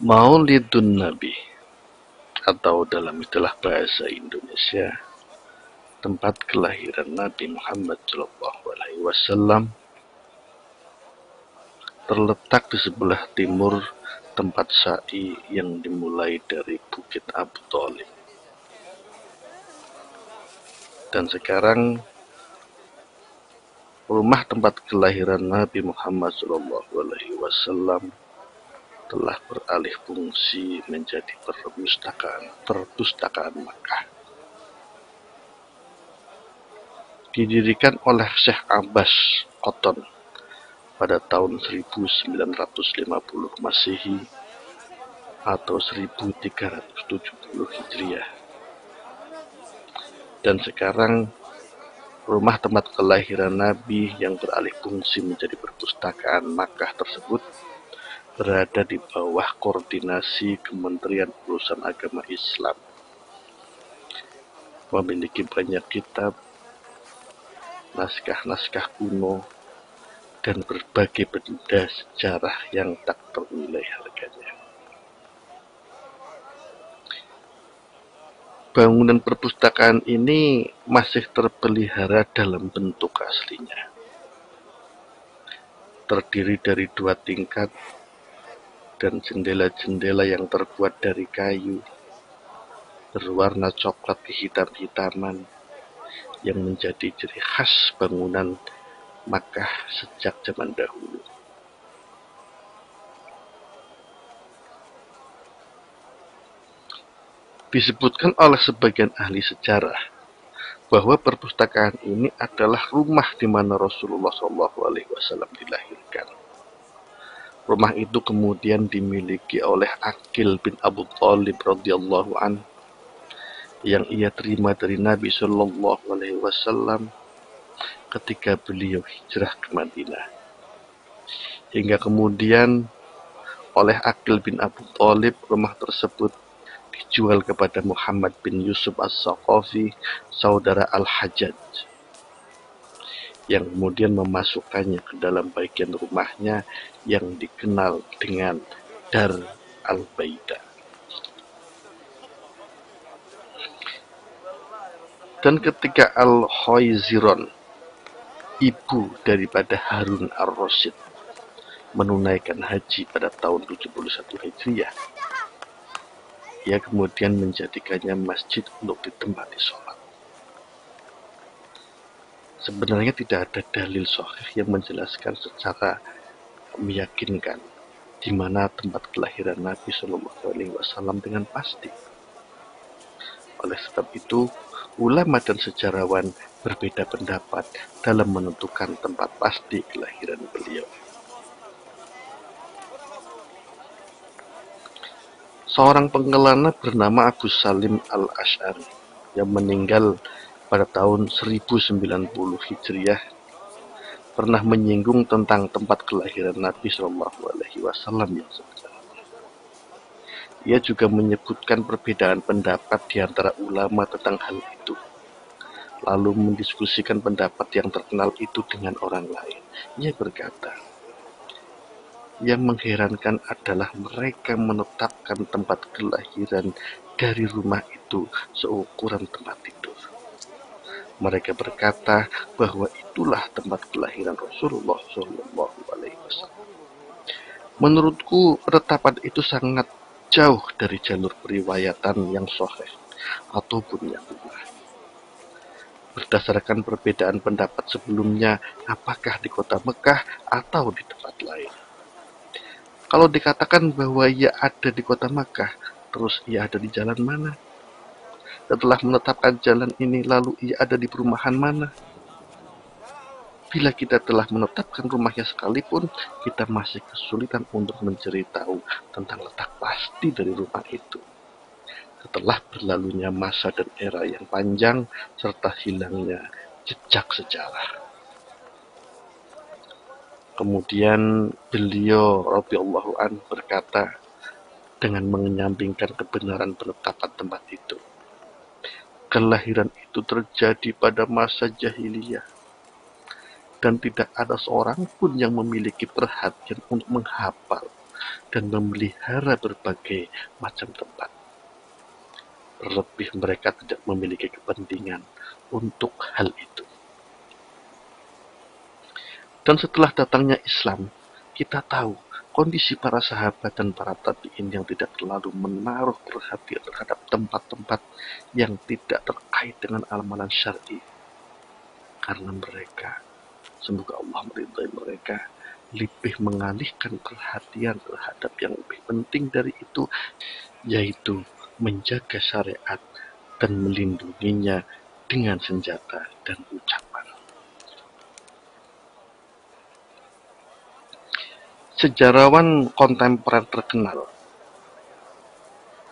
Maulidun Nabi atau dalam istilah bahasa Indonesia tempat kelahiran Nabi Muhammad SAW terletak di sebelah timur tempat sa'i yang dimulai dari Bukit Abu Thalib. Dan sekarang rumah tempat kelahiran Nabi Muhammad SAW telah beralih fungsi menjadi perpustakaan Makkah. Didirikan oleh Syekh Abbas Qotton pada tahun 1950 Masehi atau 1370 Hijriah. Dan sekarang rumah tempat kelahiran Nabi yang beralih fungsi menjadi perpustakaan Makkah tersebut berada di bawah koordinasi Kementerian Urusan Agama Islam. Memiliki banyak kitab, naskah-naskah kuno, dan berbagai benda sejarah yang tak ternilai harganya. Bangunan perpustakaan ini masih terpelihara dalam bentuk aslinya. Terdiri dari 2 tingkat dan jendela-jendela yang terbuat dari kayu berwarna coklat kehitam-hitaman yang menjadi ciri khas bangunan Makkah sejak zaman dahulu. Disebutkan oleh sebagian ahli sejarah bahwa perpustakaan ini adalah rumah di mana Rasulullah SAW dilahirkan. Rumah itu kemudian dimiliki oleh Aqil bin Abu Thalib radhiyallahu an yang ia terima dari Nabi SAW ketika beliau hijrah ke Madinah. Hingga kemudian oleh Aqil bin Abu Thalib rumah tersebut dijual kepada Muhammad bin Yusuf As-Saqafi, saudara Al-Hajjaj, yang kemudian memasukkannya ke dalam bagian rumahnya yang dikenal dengan Dar Al-Baida. Dan ketika Al-Khayziron, ibu daripada Harun Ar-Rasyid, menunaikan haji pada tahun 71 Hijriah, ia kemudian menjadikannya masjid untuk ditempati sholat. Sebenarnya tidak ada dalil sahih yang menjelaskan secara meyakinkan di mana tempat kelahiran Nabi SAW dengan pasti. Oleh sebab itu, ulama dan sejarawan berbeda pendapat dalam menentukan tempat pasti kelahiran beliau. Seorang pengelana bernama Abu Salim Al-Ash'ari yang meninggal pada tahun 1090 Hijriah pernah menyinggung tentang tempat kelahiran Nabi SAW yang sebenarnya. Ia juga menyebutkan perbedaan pendapat di antara ulama tentang hal itu, lalu mendiskusikan pendapat yang terkenal itu dengan orang lain. Ia berkata, yang mengherankan adalah mereka menetapkan tempat kelahiran dari rumah itu seukuran tempat tidur. Mereka berkata bahwa itulah tempat kelahiran Rasulullah SAW. Menurutku, penetapan itu sangat jauh dari jalur periwayatan yang sahih ataupun yang benar. Berdasarkan perbedaan pendapat sebelumnya, apakah di kota Mekah atau di tempat lain. Kalau dikatakan bahwa ia ada di kota Makkah, terus ia ada di jalan mana? Setelah menetapkan jalan ini, lalu ia ada di perumahan mana? Bila kita telah menetapkan rumahnya sekalipun, kita masih kesulitan untuk mencari tahu tentang letak pasti dari rumah itu. Setelah berlalunya masa dan era yang panjang, serta hilangnya jejak sejarah. Kemudian beliau radhiyallahu an berkata dengan menyampingkan kebenaran penetapan tempat itu. Kelahiran itu terjadi pada masa jahiliyah dan tidak ada seorang pun yang memiliki perhatian untuk menghafal dan memelihara berbagai macam tempat. Terlebih mereka tidak memiliki kepentingan untuk hal itu. Dan setelah datangnya Islam, kita tahu kondisi para sahabat dan para tabi'in yang tidak terlalu menaruh perhatian terhadap tempat-tempat yang tidak terkait dengan amalan syar'i. Karena mereka, semoga Allah meridai mereka, lebih mengalihkan perhatian terhadap yang lebih penting dari itu, yaitu menjaga syariat dan melindunginya dengan senjata dan ucapan. Sejarawan kontemporer terkenal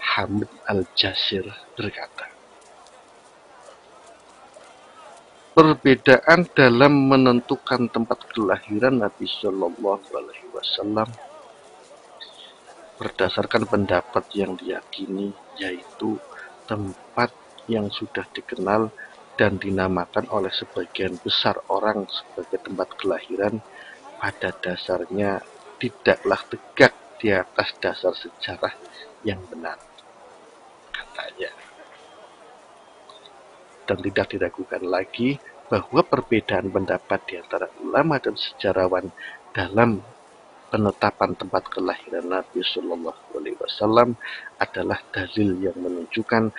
Hamid Al-Jasir berkata, perbedaan dalam menentukan tempat kelahiran Nabi Shallallahu Alaihi Wasallam berdasarkan pendapat yang diyakini, yaitu tempat yang sudah dikenal dan dinamakan oleh sebagian besar orang sebagai tempat kelahiran, pada dasarnya tidaklah tegak di atas dasar sejarah yang benar, katanya. Dan tidak diragukan lagi bahwa perbedaan pendapat di antara ulama dan sejarawan dalam penetapan tempat kelahiran Nabi Shallallahu Alaihi Wasallam adalah dalil yang menunjukkan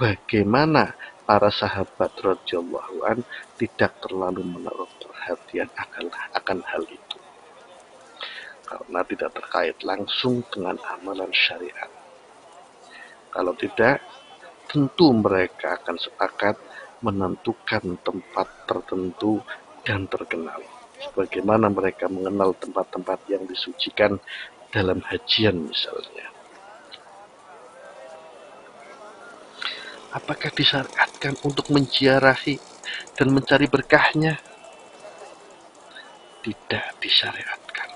bagaimana para sahabat radhiyallahu an tidak terlalu menaruh perhatian akan hal itu, karena tidak terkait langsung dengan amalan syariat. Kalau tidak, tentu mereka akan sepakat menentukan tempat tertentu dan terkenal, sebagaimana mereka mengenal tempat-tempat yang disucikan dalam hajian misalnya. Apakah disyariatkan untuk menziarahi dan mencari berkahnya? Tidak disyariatkan.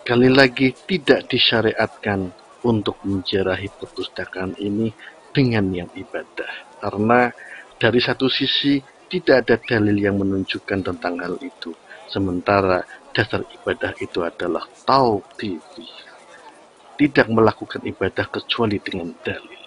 Kali lagi, tidak disyariatkan untuk menziarahi perpustakaan ini dengan niat ibadah, karena dari satu sisi tidak ada dalil yang menunjukkan tentang hal itu, sementara dasar ibadah itu adalah tauqifiyah, tidak melakukan ibadah kecuali dengan dalil.